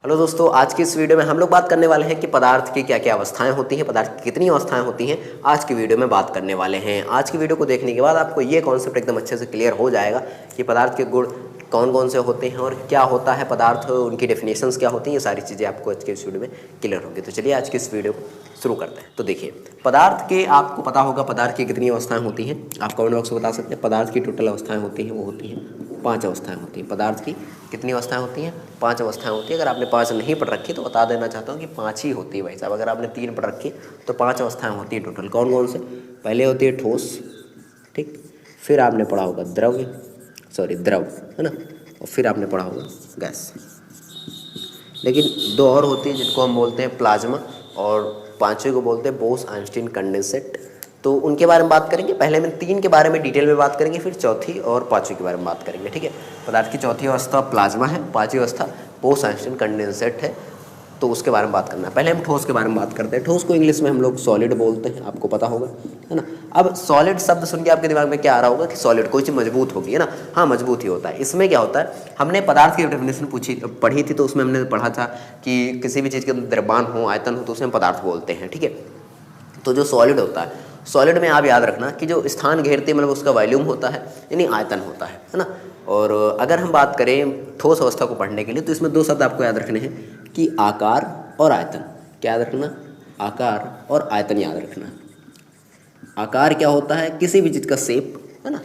Hello दोस्तों, आज की इस वीडियो में हम लोग बात करने वाले हैं कि पदार्थ की क्या क्या अवस्थाएं होती हैं, पदार्थ की कितनी अवस्थाएं होती हैं। आज की वीडियो में बात करने वाले हैं। आज की वीडियो को देखने के बाद आपको ये कॉन्सेप्ट एकदम अच्छे से क्लियर हो जाएगा कि पदार्थ के गुण कौन कौन से होते हैं और क्या होता है पदार्थ, उनकी डेफिनेशंस क्या होती हैं। ये सारी चीज़ें आपको आज के इस वीडियो में क्लियर होगी। तो चलिए आज की इस वीडियो को शुरू करते हैं। तो देखिए, पदार्थ के आपको पता होगा पदार्थ की कितनी अवस्थाएँ होती हैं। आप कमेंट बॉक्स में बता सकते हैं। पदार्थ की टोटल अवस्थाएँ होती हैं वो होती हैं 5 अवस्थाएं होती हैं। पदार्थ की कितनी अवस्थाएं होती हैं? 5 अवस्थाएं होती हैं। अगर आपने 5 नहीं पढ़ रखी तो बता देना चाहता हूँ कि 5 ही होती है भाई साहब। अगर आपने 3 पढ़ रखी तो 5 अवस्थाएं होती हैं टोटल। कौन कौन से? पहले होती है ठोस, ठीक, फिर आपने पढ़ा होगा द्रव है ना, और फिर आपने पढ़ा होगा गैस। लेकिन 2 और होती है जिनको हम बोलते हैं प्लाज्मा, और 5वें को बोलते हैं बोस-आइंस्टीन कंडेंसेट। तो उनके बारे में बात करेंगे। पहले हम 3 के बारे में डिटेल में बात करेंगे, फिर चौथी और 5वीं के बारे में बात करेंगे, ठीक है। पदार्थ की चौथी अवस्था प्लाज्मा है, 5वीं अवस्था बोस-आइंस्टीन कंडेंसेट है। तो उसके बारे में बात करना है। पहले हम ठोस के बारे में बात करते हैं। ठोस को इंग्लिश में हम लोग सॉलिड बोलते हैं, आपको पता होगा, है ना। अब सॉलिड शब्द सुन के आपके दिमाग में क्या आ रहा होगा कि सॉलिड कोई चीज़ मजबूत होगी, है ना। हाँ, मजबूत ही होता है। इसमें क्या होता है, हमने पदार्थ की डेफिनेशन पढ़ी थी, तो उसमें हमने पढ़ा था कि किसी भी चीज़ के द्रव्यमान हो, आयतन हो, तो उसे हम पदार्थ बोलते हैं, ठीक है। तो जो सॉलिड होता है, सॉलिड में आप याद रखना कि जो स्थान घेरते मतलब उसका वॉल्यूम होता है, यानी आयतन होता है ना। और अगर हम बात करें ठोस अवस्था को पढ़ने के लिए तो इसमें 2 शब्द आपको याद रखने हैं कि आकार और आयतन। क्या याद रखना? आकार और आयतन याद रखना। आकार क्या होता है? किसी भी चीज़ का शेप, है ना।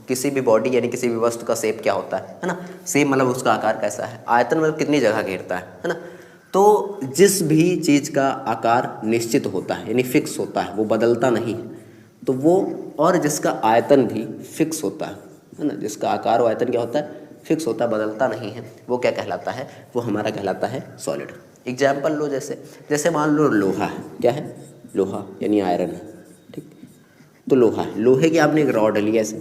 किसी भी बॉडी यानी किसी भी वस्तु का शेप क्या होता है ना। शेप मतलब उसका आकार कैसा है। आयतन मतलब कितनी जगह घेरता है ना। तो जिस भी चीज़ का आकार निश्चित होता है यानी फिक्स होता है, वो बदलता नहीं है, तो वो, और जिसका आयतन भी फिक्स होता है ना, जिसका आकार और आयतन क्या होता है? फिक्स होता है, बदलता नहीं है, वो क्या कहलाता है? वो हमारा कहलाता है सॉलिड। एग्जाम्पल लो, जैसे मान लो लोहा है। क्या है? लोहा यानी आयरन है, ठीक। तो लोहा है, लोहे की आपने एक रॉड ली ऐसे,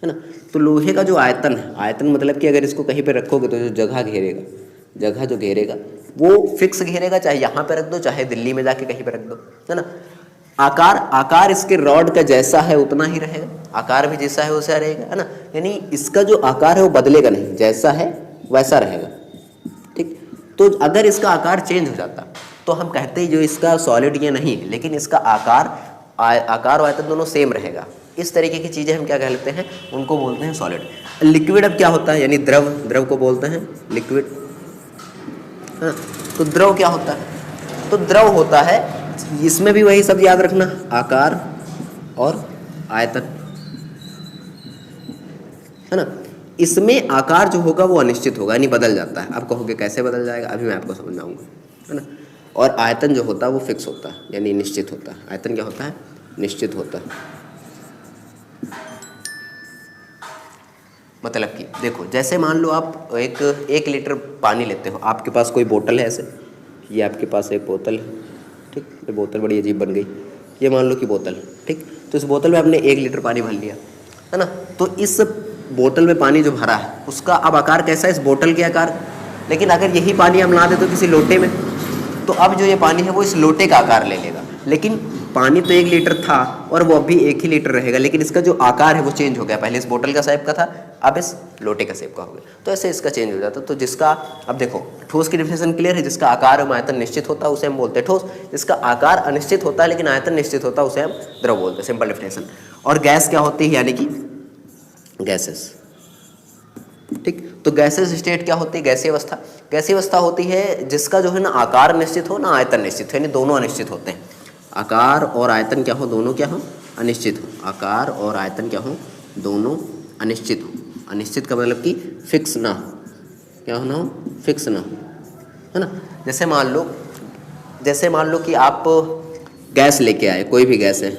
है ना। तो लोहे का जो आयतन है, आयतन मतलब कि अगर इसको कहीं पे रखोगे तो जो जगह जो घेरेगा वो फिक्स घेरेगा, चाहे यहाँ पे रख दो चाहे दिल्ली में जाके कहीं पे रख दो, है ना। आकार इसके रॉड का जैसा है उतना ही रहेगा, आकार भी जैसा है वैसा रहेगा, है ना। यानी इसका जो आकार है वो बदलेगा नहीं, जैसा है वैसा रहेगा, ठीक। तो अगर इसका आकार चेंज हो जाता तो हम कहते हैं जो इसका सॉलिड ये नहीं है, लेकिन इसका आकार और आयतन दोनों सेम रहेगा। इस तरीके की चीज़ें हम क्या कहते हैं? उनको बोलते हैं सॉलिड। लिक्विड अब क्या होता है? यानी द्रव को बोलते हैं लिक्विड। हाँ, तो द्रव क्या होता है? तो द्रव होता है, इसमें भी वही सब याद रखना, आकार और आयतन, है ना। इसमें आकार जो होगा वो अनिश्चित होगा यानी बदल जाता है। आप कहोगे कैसे बदल जाएगा, अभी मैं आपको समझाऊंगा, है ना। और आयतन जो होता है वो फिक्स होता है यानी निश्चित होता है। आयतन क्या होता है? निश्चित होता है। मतलब कि देखो, जैसे मान लो आप 1 लीटर पानी लेते हो, आपके पास कोई बोतल है ऐसे, ये आपके पास एक बोतल है, ठीक। ये बोतल बड़ी अजीब बन गई, ये मान लो कि बोतल, ठीक। तो इस बोतल में आपने 1 लीटर पानी भर लिया, है ना। तो इस बोतल में पानी जो भरा है उसका अब आकार कैसा है? इस बोतल के आकार। लेकिन अगर यही पानी हम ला दे तो किसी लोटे में, तो अब जो ये पानी है वो इस लोटे का आकार ले लेगा। लेकिन पानी तो 1 लीटर था और वो अब भी 1 ही लीटर रहेगा, लेकिन इसका जो आकार है वो चेंज हो गया। पहले इस बोतल का शेप का था, अब इस लोटे का शेप का हो गया। तो ऐसे इसका चेंज हो जाता है। तो जिसका, अब देखो, ठोस की डेफिनेशन क्लियर है। जिसका आकार और आयतन निश्चित होता है उसे हम बोलते हैं ठोस। जिसका आकार अनिश्चित होता है लेकिन आयतन निश्चित होता है उसे हम द्रव बोलते हैं। Simple definition. और गैस क्या होती है? यानी कि गैसेस, ठीक। तो गैसेस स्टेट क्या होती है? गैसीय अवस्था। गैसीय अवस्था होती है जिसका जो है ना आकार निश्चित हो ना आयतन निश्चित हो, यानी दोनों अनिश्चित होते हैं। आकार और आयतन क्या हो? दोनों क्या हो? अनिश्चित हो। आकार और आयतन क्या हो? दोनों अनिश्चित हो। अनिश्चित का मतलब कि फिक्स ना हो। क्या हो ना हो? फिक्स ना हो, है ना। जैसे मान लो कि आप गैस लेके आए, कोई भी गैस है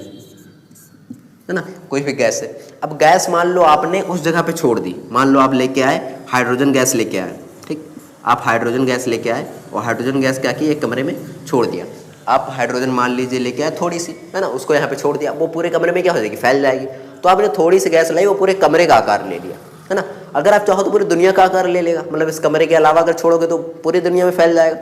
ना, कोई भी गैस है। अब गैस मान लो आपने उस जगह पे छोड़ दी। मान लो आप लेके आए हाइड्रोजन गैस लेके आए, ठीक। आप हाइड्रोजन गैस लेके आए और हाइड्रोजन गैस क्या की? एक कमरे में छोड़ दिया। आप हाइड्रोजन मान लीजिए लेके आए थोड़ी सी, है ना, उसको यहाँ पे छोड़ दिया, वो पूरे कमरे में क्या हो जाएगी? फैल जाएगी। तो आपने थोड़ी सी गैस लाई, वो पूरे कमरे का आकार ले लिया, है ना। अगर आप चाहो तो पूरी दुनिया का आकार ले लेगा, मतलब इस कमरे के अलावा अगर छोड़ोगे तो पूरी दुनिया में फैल जाएगा।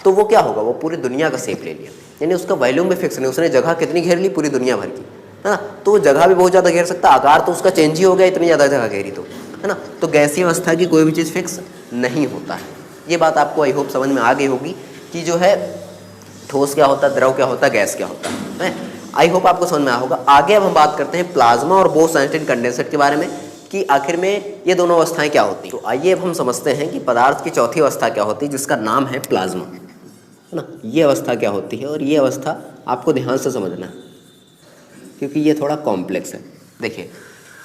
तो वो क्या होगा? वो पूरी दुनिया का शेप ले लिया, यानी उसका वॉल्यूम भी फिक्स नहीं, उसने जगह कितनी घेर ली? पूरी दुनिया भर की, है ना। तो वो जगह भी बहुत ज़्यादा घेर सकता, आकार तो उसका चेंज ही हो गया, इतनी ज़्यादा जगह घेरी तो, है ना। तो गैसीय अवस्था की कोई भी चीज़ फिक्स नहीं होता है। ये बात आपको आई होप समझ में आ गई होगी कि जो है ठोस क्या होता है, द्रव क्या होता है, गैस क्या होता है। आई होप आपको समझ में आया होगा। आगे अब हम बात करते हैं प्लाज्मा और बोस-आइंस्टीन कंडेंसेट के बारे में कि आखिर में ये दोनों अवस्थाएं क्या होती हैं। तो आइए अब हम समझते हैं कि पदार्थ की चौथी अवस्था क्या होती है जिसका नाम है प्लाज्मा, है ना। ये अवस्था क्या होती है और ये अवस्था आपको ध्यान से समझना है क्योंकि ये थोड़ा कॉम्प्लेक्स है। देखिए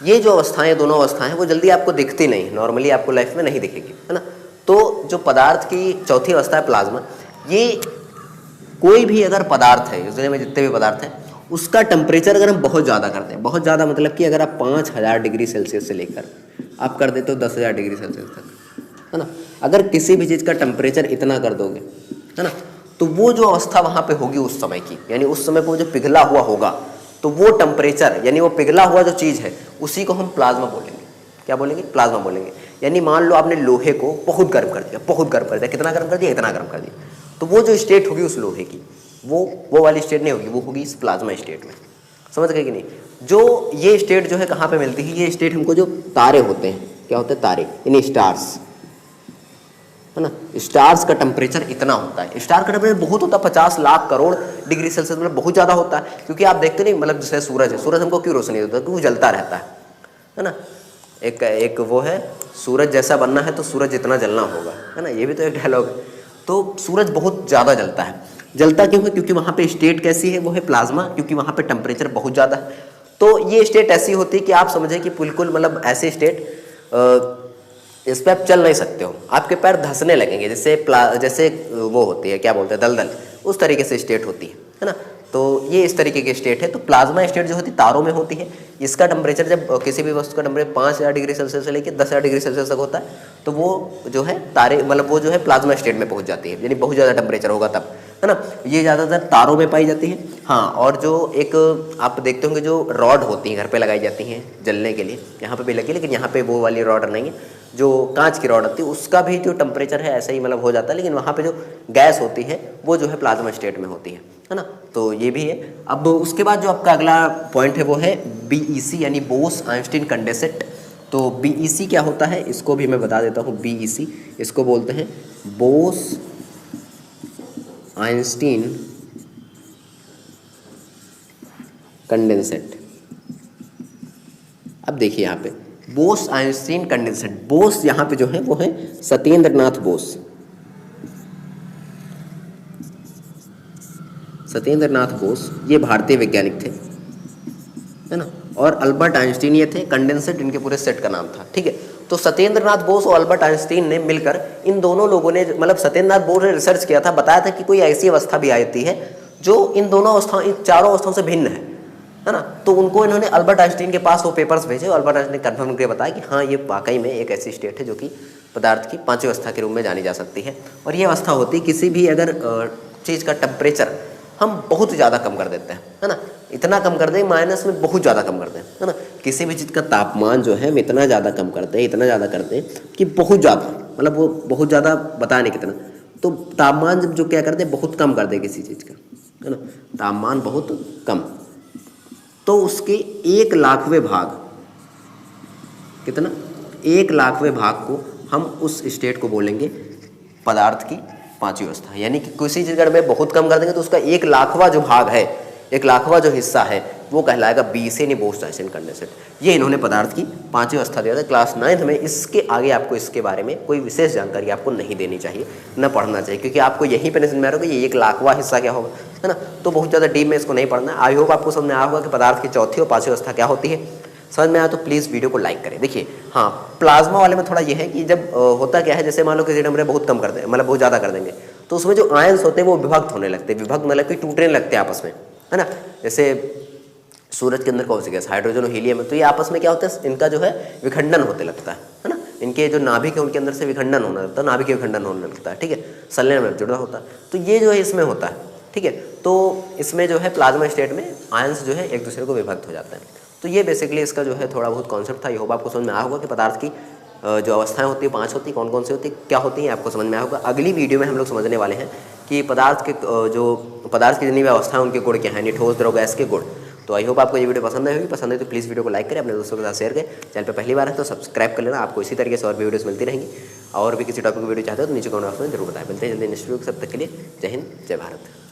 ये जो अवस्थाएं, दोनों अवस्थाएं हैं वो जल्दी आपको दिखती नहीं, नॉर्मली आपको लाइफ में नहीं दिखेगी, है ना। तो जो पदार्थ की चौथी अवस्था है प्लाज्मा, ये कोई भी अगर पदार्थ है, इस दुनिया में जितने भी पदार्थ हैं उसका टेम्परेचर अगर हम बहुत ज़्यादा कर दें, बहुत ज़्यादा मतलब कि अगर आप 5000 डिग्री सेल्सियस से लेकर आप कर देते हो 10,000 डिग्री सेल्सियस तक, है ना। अगर किसी भी चीज़ का टेम्परेचर इतना कर दोगे, है ना, तो वो जो अवस्था वहाँ पे होगी उस समय की, यानी उस समय पर वो जो पिघला हुआ होगा, तो वो टेम्परेचर यानी वो पिघला हुआ जो चीज़ है उसी को हम प्लाज्मा बोलेंगे। क्या बोलेंगे? प्लाज्मा बोलेंगे। यानी मान लो आपने लोहे को बहुत गर्म कर दिया, बहुत गर्म कर दिया, कितना गर्म कर दिया? इतना गर्म कर दिया, तो वो जो स्टेट होगी उस लोहे की, वो वाली स्टेट नहीं होगी, वो होगी इस प्लाज्मा स्टेट में। समझ गए कि नहीं? जो ये स्टेट जो है कहाँ पे मिलती है? ये स्टेट हमको जो तारे होते हैं, क्या होते हैं? तारे, यानी स्टार्स, है ना। स्टार्स का टेम्परेचर इतना होता है, स्टार का टेम्परेचर बहुत होता है, 50 लाख करोड़ डिग्री सेल्सियस, मतलब बहुत ज़्यादा होता है। क्योंकि आप देखते नहीं, मतलब जैसे सूरज है, सूरज हमको क्यों रोशनी देता है? क्योंकि वो जलता रहता है ना। एक वो है, सूरज जैसा बनना है तो सूरज जितना जलना होगा, है ना। ये भी तो एक डायलॉग है। तो सूरज बहुत ज़्यादा जलता है। जलता क्यों है? क्योंकि वहाँ पे स्टेट कैसी है? वो है प्लाज्मा, क्योंकि वहाँ पे टेम्परेचर बहुत ज़्यादा है। तो ये स्टेट ऐसी होती है कि आप समझें कि बिल्कुल मतलब ऐसी स्टेट इस पर आप चल नहीं सकते हो, आपके पैर धंसने लगेंगे, जैसे वो होती है, क्या बोलते हैं, दलदल, उस तरीके से स्टेट होती है ना। तो ये इस तरीके की स्टेट है। तो प्लाज्मा स्टेट जो होती है तारों में होती है। इसका टेम्परेचर जब किसी भी वस्तु का टेम्परेचर 5000 डिग्री सेल्सियस से लेकर 10,000 डिग्री सेल्सियस तक होता है, तो वो जो है तारे, मतलब वो जो है प्लाज्मा स्टेट में पहुंच जाती है, यानी बहुत ज़्यादा टेम्परेचर होगा तब, है ना। ये ज़्यादातर तारों में पाई जाती है। हाँ, और जो एक आप देखते होंगे जो रॉड होती हैं घर पे लगाई जाती हैं जलने के लिए, यहाँ पे भी लगी, लेकिन यहाँ पे वो वाली रॉड नहीं है, जो कांच की रॉड होती है, उसका भी जो टेम्परेचर है ऐसा ही मतलब हो जाता है, लेकिन वहाँ पे जो गैस होती है वो जो है प्लाज्मा स्टेट में होती है ना। तो ये भी है। अब उसके बाद जो आपका अगला पॉइंट है वो है BEC, यानी बोस आइंस्टीन कंडेंसेट। तो BEC क्या होता है इसको भी मैं बता देता हूँ। BEC इसको बोलते हैं बोस आइंस्टीन कंडेंसेट। अब देखिए यहाँ पे बोस आइंस्टीन कंडेंसेट, बोस यहाँ पे जो है वो है सत्येंद्र नाथ बोस। सत्येंद्र नाथ बोस ये भारतीय वैज्ञानिक थे, है ना। और अल्बर्ट आइंस्टीन ये थे। कंडेंसेट इनके पूरे सेट का नाम था, ठीक है। तो सत्येंद्र नाथ बोस और अल्बर्ट आइंस्टीन ने मिलकर, इन दोनों लोगों ने, मतलब सत्येंद्र नाथ बोस ने रिसर्च किया था, बताया था कि कोई ऐसी अवस्था भी आती है जो इन दोनों अवस्थाओं, इन चारों अवस्थाओं से भिन्न है ना। तो उनको इन्होंने अल्बर्ट आइंस्टीन के पास वो पेपर्स भेजे और अल्बर्ट आइंस्टीन ने कन्फर्म करके बताया कि हाँ ये वाकई में एक ऐसी स्टेट है जो कि पदार्थ की पांचवी अवस्था के रूप में जानी जा सकती है। और ये अवस्था होती है किसी भी अगर चीज़ का टेम्परेचर हम बहुत ज़्यादा कम कर देते हैं, है ना। इतना कम कर दें, माइनस में बहुत ज़्यादा कम कर दें, है ना। किसी भी चीज़ का तापमान जो है हम इतना ज़्यादा कम करते हैं, इतना ज़्यादा करते हैं कि बहुत ज़्यादा, मतलब वो बहुत ज़्यादा बता नहीं कितना। तो तापमान जब जो क्या करते हैं बहुत कम कर दे किसी चीज़ का, है ना, तापमान बहुत कम, तो उसके 1,00,000वें भाग, कितना, 1,00,000वें भाग को हम उस स्टेट को बोलेंगे पदार्थ की पांचवी अवस्था। यानी कि किसी चीज़ का में बहुत कम कर देंगे तो उसका 1,00,000वां जो भाग है, 1,00,000वां जो हिस्सा है वो कहलाएगा BEC, यानी बोस आइंस्टीन कंडेंसेट। ये इन्होंने पदार्थ की पांचवी अवस्था दिया था क्लास 9th में। इसके आगे आपको इसके बारे में कोई विशेष जानकारी आपको नहीं देनी चाहिए, न पढ़ना चाहिए, क्योंकि आपको यहीं पर समझ में आ रहा होगा ये 1,00,000वां हिस्सा क्या होगा, है ना। तो बहुत ज़्यादा डीप में इसको नहीं पढ़ना है। आई होप आपको समझ में आया होगा कि पदार्थ की चौथी और पांचवी अवस्था क्या होती है। समझ में आया तो प्लीज़ वीडियो को लाइक करें। देखिए हाँ, प्लाज्मा वाले में थोड़ा ये है कि जब होता क्या है, जैसे मान लो किसी टेम्परेचर बहुत कम कर दें, मतलब बहुत ज़्यादा कर देंगे, तो उसमें जो आयंस होते हैं वो विभक्त होने लगते हैं। विभक्त मतलब कि टूटने लगते हैं आपस में, है ना। जैसे सूरज के अंदर कौन सी गैस, हाइड्रोजन और हीलियम है, तो ये आपस में क्या होता है, इनका जो है विखंडन होते लगता है ना। इनके जो नाभिक है उनके अंदर से विखंडन होने लगता है, नाभिक विखंडन होने लगता है, ठीक है, संलयन में जुड़ा होता है। तो ये जो है इसमें होता है, ठीक है। तो इसमें जो है प्लाज्मा स्टेट में आयंस जो है एक दूसरे को विभक्त हो जाता है। तो ये बेसिकली इसका जो है थोड़ा बहुत कॉन्सेप्ट था। ये होप आपको समझ में आया होगा कि पदार्थ की जो अवस्थाएं होती है 5 होती है, कौन कौन सी होती है, क्या होती हैं, आपको समझ में आया होगा। अगली वीडियो में हम लोग समझने वाले हैं कि पदार्थ के जो पदार्थ की जितनी भी अवस्थाएं उनके गुण क्या हैं, ठोस द्रव गैस के गुण। तो आई होप आपको ये वीडियो पसंद आई होगी। पसंद है तो प्लीज़ वीडियो को लाइक करें, अपने दोस्तों के साथ शेयर करें। चैनल पर पहली बार है तो सब्सक्राइब कर लेना। आपको इसी तरीके से और भी वीडियोस मिलती रहेंगी। और भी किसी टॉपिक की वीडियो चाहते हो तो नीचे कमेंट बॉक्स में जरूर बताएं। मिलते हैं जल्दी नेक्स्ट वीडियो। सब तक के लिए जय हिंद, जय भारत।